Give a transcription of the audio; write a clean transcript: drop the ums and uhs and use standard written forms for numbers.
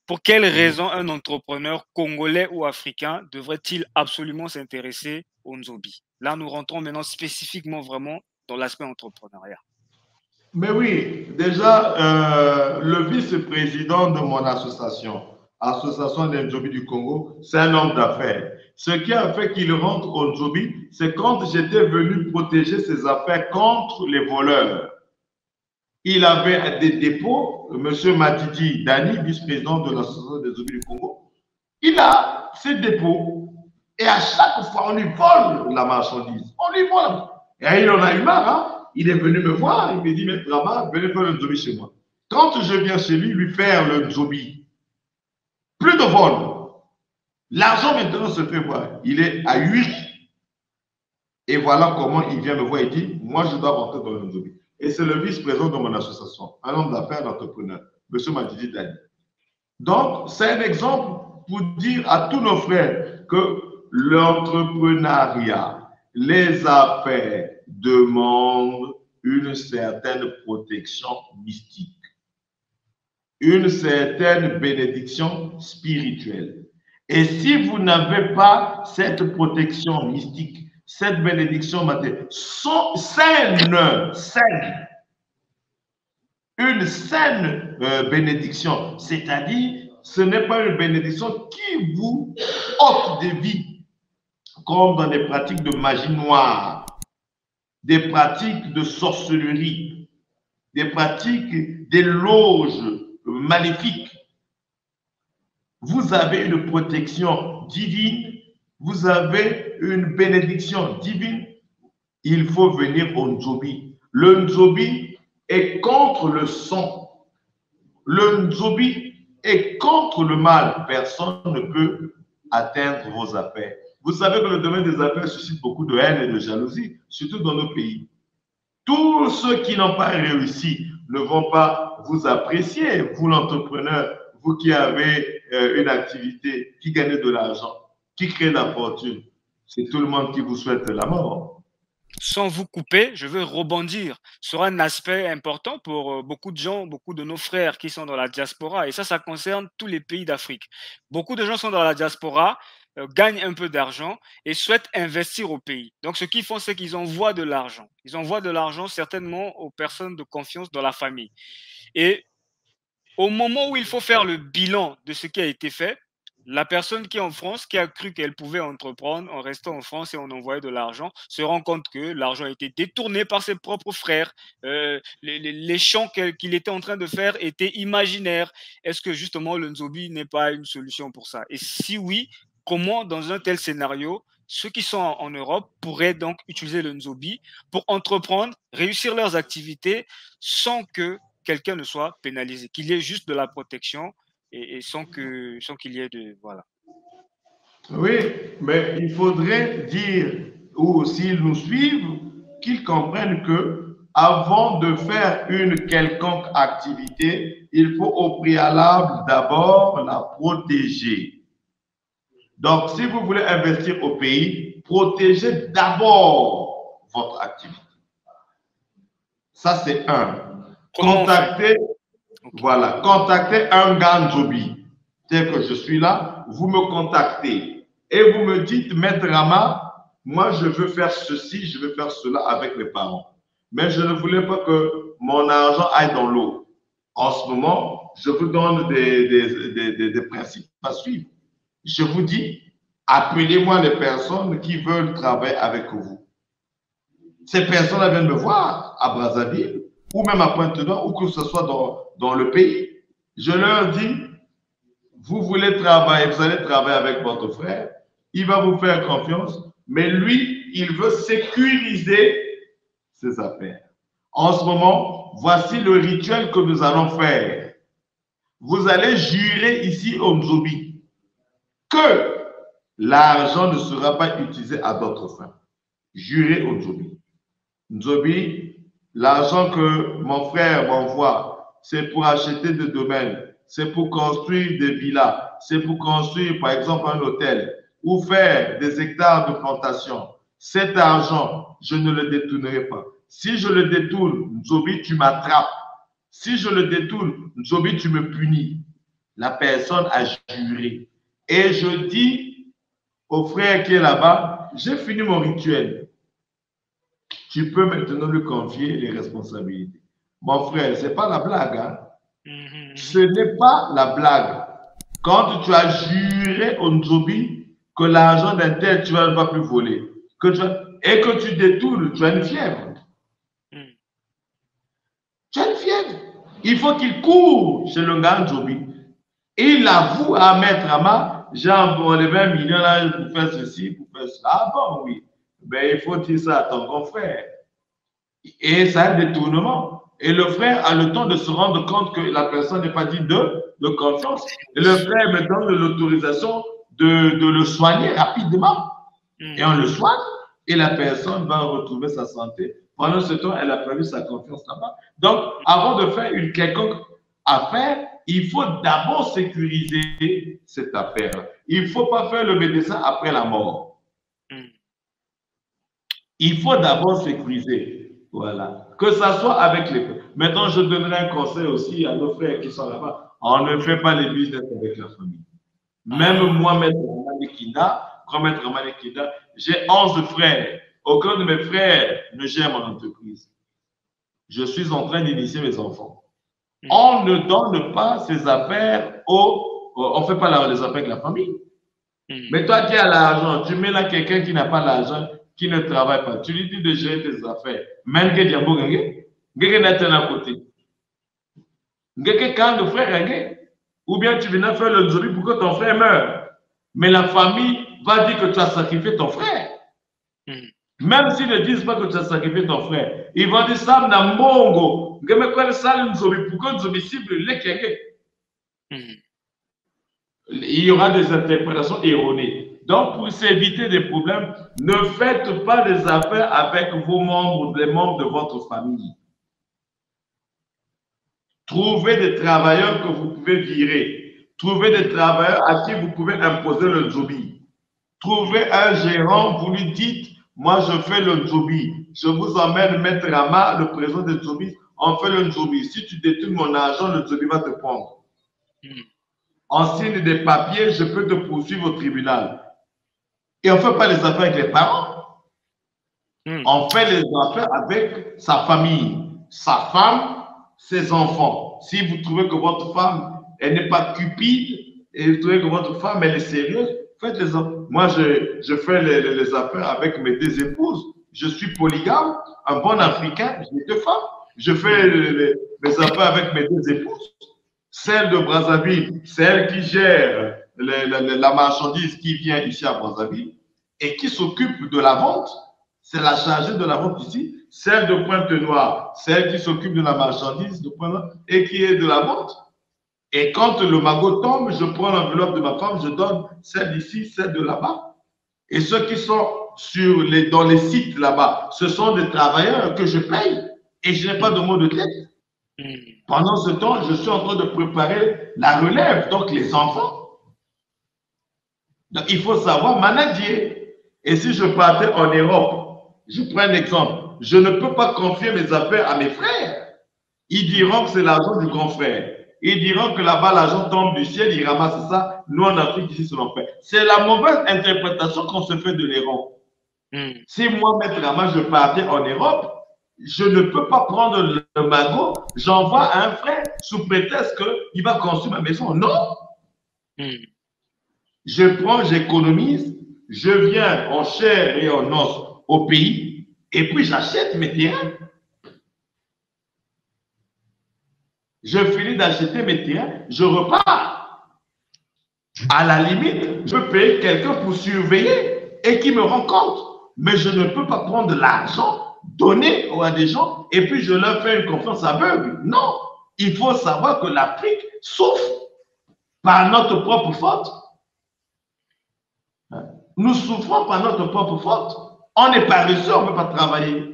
Pour quelles raisons un entrepreneur congolais ou africain devrait-il absolument s'intéresser au Nzobi? Là, nous rentrons maintenant spécifiquement vraiment dans l'aspect entrepreneuriat. Mais oui, déjà, le vice-président de mon association, Association des Nzobi du Congo, c'est un homme d'affaires. Ce qui a fait qu'il rentre au Nzobi, c'est quand j'étais venu protéger ses affaires contre les voleurs. Il avait des dépôts, M. Matidi Dani, vice-président de l'Association des Nzobi du Congo, il a ses dépôts et à chaque fois, on lui vole la marchandise. On lui vole. Et il en a eu marre, hein? Il est venu me voir, il me dit, Maître Rama, venez faire le Nzobi chez moi. Quand je viens chez lui faire le Nzobi, plus de vol. L'argent maintenant se fait voir. Il est à 8. Et voilà comment il vient me voir et dit, moi je dois rentrer dans le Nzobi. Et c'est le vice-président de mon association, un homme d'affaires, un entrepreneur, M. Matidi Dani. Donc, c'est un exemple pour dire à tous nos frères que l'entrepreneuriat, les affaires demandent une certaine protection mystique, une certaine bénédiction spirituelle. Et si vous n'avez pas cette protection mystique, cette bénédiction matérielle, une saine bénédiction, c'est-à-dire ce n'est pas une bénédiction qui vous ôte des vies, comme dans des pratiques de magie noire, des pratiques de sorcellerie, des pratiques des loges maléfiques. Vous avez une protection divine, vous avez une bénédiction divine. Il faut venir au Nzobi. Le Nzobi est contre le sang. Le Nzobi est contre le mal. Personne ne peut atteindre vos affaires. Vous savez que le domaine des affaires suscite beaucoup de haine et de jalousie, surtout dans nos pays. Tous ceux qui n'ont pas réussi ne vont pas vous apprécier, vous l'entrepreneur, vous qui avez une activité, qui gagnez de l'argent, qui crée de la fortune. C'est tout le monde qui vous souhaite la mort. Sans vous couper, je veux rebondir sur un aspect important pour beaucoup de gens, beaucoup de nos frères qui sont dans la diaspora. Et ça concerne tous les pays d'Afrique. Beaucoup de gens sont dans la diaspora, gagnent un peu d'argent et souhaitent investir au pays. Donc, ce qu'ils font, c'est qu'ils envoient de l'argent. Ils envoient de l'argent certainement aux personnes de confiance dans la famille. Et au moment où il faut faire le bilan de ce qui a été fait, la personne qui est en France, qui a cru qu'elle pouvait entreprendre en restant en France et en envoyant de l'argent, se rend compte que l'argent a été détourné par ses propres frères. Les champs qu'il était en train de faire étaient imaginaires. Est-ce que justement le Nzobi n'est pas une solution pour ça? Et si oui, comment dans un tel scénario, ceux qui sont en Europe pourraient donc utiliser le Nzobi pour entreprendre, réussir leurs activités sans que quelqu'un ne soit pénalisé, qu'il y ait juste de la protection et sans qu'il y ait de... Voilà. Oui, mais il faudrait dire, ou s'ils nous suivent, qu'ils comprennent que avant de faire une quelconque activité, il faut au préalable d'abord la protéger. Donc, si vous voulez investir au pays, protégez d'abord votre activité. Ça, c'est un. Contactez, voilà, contactez un gars Nzobi. Tel que je suis là, vous me contactez et vous me dites, Maître Rama, moi je veux faire ceci, je veux faire cela avec mes parents. Mais je ne voulais pas que mon argent aille dans l'eau. En ce moment, je vous donne des principes à suivre. Je vous dis, appelez-moi les personnes qui veulent travailler avec vous. Ces personnes viennent me voir à Brazzaville ou même à Pointe-Noire, ou que ce soit dans le pays. Je leur dis, vous voulez travailler, vous allez travailler avec votre frère, il va vous faire confiance, mais lui, il veut sécuriser ses affaires. En ce moment, voici le rituel que nous allons faire. Vous allez jurer ici au Nzobi que l'argent ne sera pas utilisé à d'autres fins. Jurez au Nzobi. Nzobi, l'argent que mon frère m'envoie, c'est pour acheter des domaines, c'est pour construire des villas, c'est pour construire par exemple un hôtel ou faire des hectares de plantation. Cet argent, je ne le détournerai pas. Si je le détourne, Nzobi, tu m'attrapes. Si je le détourne, Nzobi, tu me punis. La personne a juré. Et je dis au frère qui est là-bas, j'ai fini mon rituel. Tu peux maintenant lui confier les responsabilités. Mon frère, ce n'est pas la blague. Hein? Ce n'est pas la blague. Quand tu as juré au Nzobi que l'argent d'un tel, tu ne vas plus voler, et que tu détournes, tu as une fièvre. Tu as une fièvre. Il faut qu'il court chez le gars Nzobi. Il avoue à Maître Ama, j'ai enlevé 1 million là pour faire ceci, pour faire cela. Ah bon, oui. Mais il faut dire ça à ton confrère. Et c'est un détournement. Et le frère a le temps de se rendre compte que la personne n'est pas digne de confiance. Et le frère me donne l'autorisation de le soigner rapidement. Et on le soigne. Et la personne va retrouver sa santé. Pendant ce temps, elle a perdu sa confiance là-bas. Donc, avant de faire une quelconque affaire, il faut d'abord sécuriser cette affaire. Il ne faut pas faire le médecin après la mort. Il faut d'abord sécuriser. Voilà. Que ça soit avec les... Maintenant, je donnerai un conseil aussi à nos frères qui sont là-bas. On ne fait pas les business avec la famille. Même moi, Maître Amanekinda, grand Maître Amanekinda, j'ai 11 frères. Aucun de mes frères ne gère mon entreprise. Je suis en train d'initier mes enfants. On ne donne pas ses affaires on ne fait pas les affaires avec la famille. Mais toi qui as l'argent, tu mets là quelqu'un qui n'a pas l'argent, qui ne travaille pas. Tu lui dis de gérer tes affaires. Même que Diambo Gengé, Gengé n'a à côté. Gengé quand le frère Gengé. Ou bien tu viens faire le Nzobi pour que ton frère meure. Mais la famille va dire que tu as sacrifié ton frère. Même s'ils ne disent pas que tu as sacrifié ton frère, ils vont dire ça n'a mongo. Gengé quoi le sale Nzobi pour que Nzobi cible les Gengé. Il y aura des interprétations erronées. Donc, pour s'éviter des problèmes, ne faites pas des affaires avec vos membres, les membres de votre famille. Trouvez des travailleurs que vous pouvez virer. Trouvez des travailleurs à qui vous pouvez imposer le Nzobi. Trouvez un gérant, vous lui dites, moi je fais le Nzobi. Je vous emmène Maître Ama, le président de Nzobi, on fait le Nzobi. Si tu détruis mon argent, le Nzobi va te prendre. En signe des papiers, je peux te poursuivre au tribunal. Et on ne fait pas les affaires avec les parents. On fait les affaires avec sa famille, sa femme, ses enfants. Si vous trouvez que votre femme, elle n'est pas cupide, et vous trouvez que votre femme, elle est sérieuse, faites les affaires. Moi, je fais les affaires avec mes 2 épouses. Je suis polygame, un bon Africain, j'ai 2 femmes. Je fais les affaires avec mes 2 épouses. Celle de Brazzaville, c'est elle qui gère la marchandise qui vient ici à Brazzaville et qui s'occupe de la vente. C'est la chargée de la vente ici. Celle de Pointe-Noire, c'est elle qui s'occupe de la marchandise de Pointe-Noire et qui est de la vente. Et quand le magot tombe, je prends l'enveloppe de ma femme, je donne celle d'ici, celle de là-bas. Et ceux qui sont dans les sites là-bas, ce sont des travailleurs que je paye et je n'ai pas de mot de tête. Pendant ce temps, je suis en train de préparer la relève, donc les enfants. Donc, il faut savoir manager. Et si je partais en Europe, je prends un exemple, je ne peux pas confier mes affaires à mes frères. Ils diront que c'est l'argent du grand frère. Ils diront que là-bas, l'argent tombe du ciel, ils ramassent ça. Nous, en Afrique, ici, c'est l'enfer. C'est la mauvaise interprétation qu'on se fait de l'Europe. Si moi, Maître Ama, je partais en Europe, je ne peux pas prendre le magot, j'envoie à un frère sous prétexte qu'il va construire ma maison. Non. Je prends, j'économise, je viens en chair et en os au pays, et puis j'achète mes terrains. Je finis d'acheter mes terrains, je repars. À la limite, je peux payer quelqu'un pour surveiller et qui me rend compte. Mais je ne peux pas prendre l'argent, donner à des gens, et puis je leur fais une confiance aveugle. Non, il faut savoir que l'Afrique souffre par notre propre faute. Nous souffrons par notre propre faute. On est paresseux, on ne peut pas travailler.